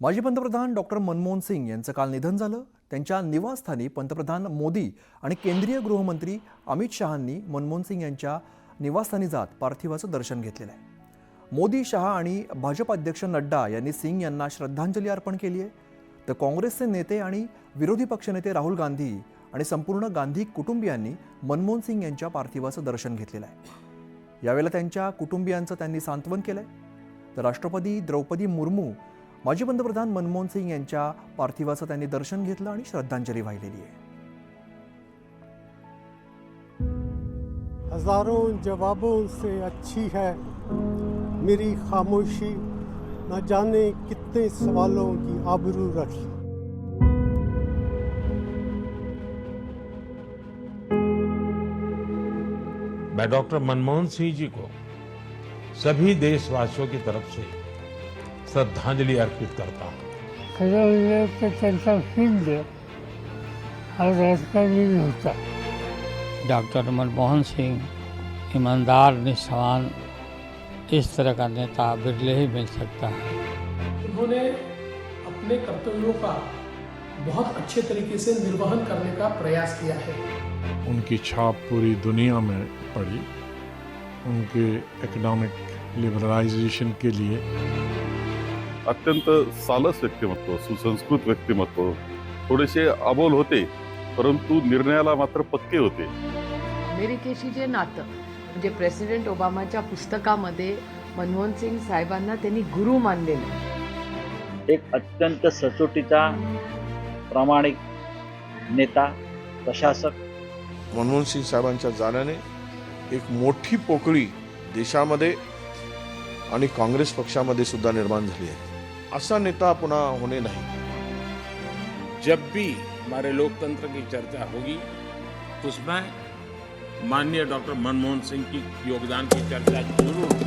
माजी पंतप्रधान डॉक्टर मनमोहन सिंग यांचं काल निधन झालं. त्यांच्या निवासस्थानी पंतप्रधान मोदी आणि केंद्रीय गृहमंत्री अमित शहांनी मनमोहन सिंग यांच्या निवासस्थानी जात पार्थिवाचं दर्शन घेतलेलं आहे. मोदी, शहा आणि भाजप अध्यक्ष नड्डा यांनी सिंग यांना श्रद्धांजली अर्पण केली आहे. तर काँग्रेसचे नेते आणि विरोधी पक्षनेते राहुल गांधी आणि संपूर्ण गांधी कुटुंबियांनी मनमोहन सिंग यांच्या पार्थिवाचं दर्शन घेतलेलं आहे. यावेळेला त्यांच्या कुटुंबियांचं त्यांनी सांत्वन केलंय. तर राष्ट्रपती द्रौपदी मुर्मू, माजी पंतप्रधान मनमोहन सिंग यांच्या पार्थिवाचं त्यांनी दर्शन घेतलं आणि श्रद्धांजली वाहिलेली आहे. हजारों जवाबों से अच्छी है मेरी खामोशी, न जाने कितने सवालों की आबरू रख ली. मैं डॉक्टर मनमोहन सिंह जी को सभी देशवासियों की तरफ से श्रद्धांजलि अर्पित करता हूँ. त्यांचा हिंद हा राजकारणी होता. डॉक्टर मनमोहन सिंह ईमानदार, निष्ठावान, इस तरह का नेता बिरले ही मिल सकता है. उन्होंने अपने कर्तव्यों का बहुत अच्छे तरीके से निर्वहन करने का प्रयास किया है. उनकी छाप पूरी दुनिया में पड़ी. उनके इकोनॉमिक लिबरलाइजेशन के लिए अत्यंत सालस व्यक्तिमत्व, सुसंस्कृत व्यक्तिमत्व, थोडेसे अबोल होते परंतु निर्णयाला मात्र पक्के होते. अमेरिकेशी जे नातं म्हणजे प्रेसिडेंट ओबामाच्या पुस्तकामध्ये मनमोहन सिंग साहेबांना त्यांनी गुरु मानलेलं. एक अत्यंत सचोटीचा प्रामाणिक नेता, प्रशासक. मनमोहन सिंग साहेबांच्या जाण्याने एक मोठी पोकळी देशामध्ये आणि काँग्रेस पक्षामध्ये सुद्धा निर्माण झाली आहे. असा नेता पुन्हा होणे नाही. जब भी हमारे लोकतंत्र की चर्चा होगी उसमें माननीय डॉक्टर मनमोहन सिंह की योगदान की चर्चा जरूर होगी.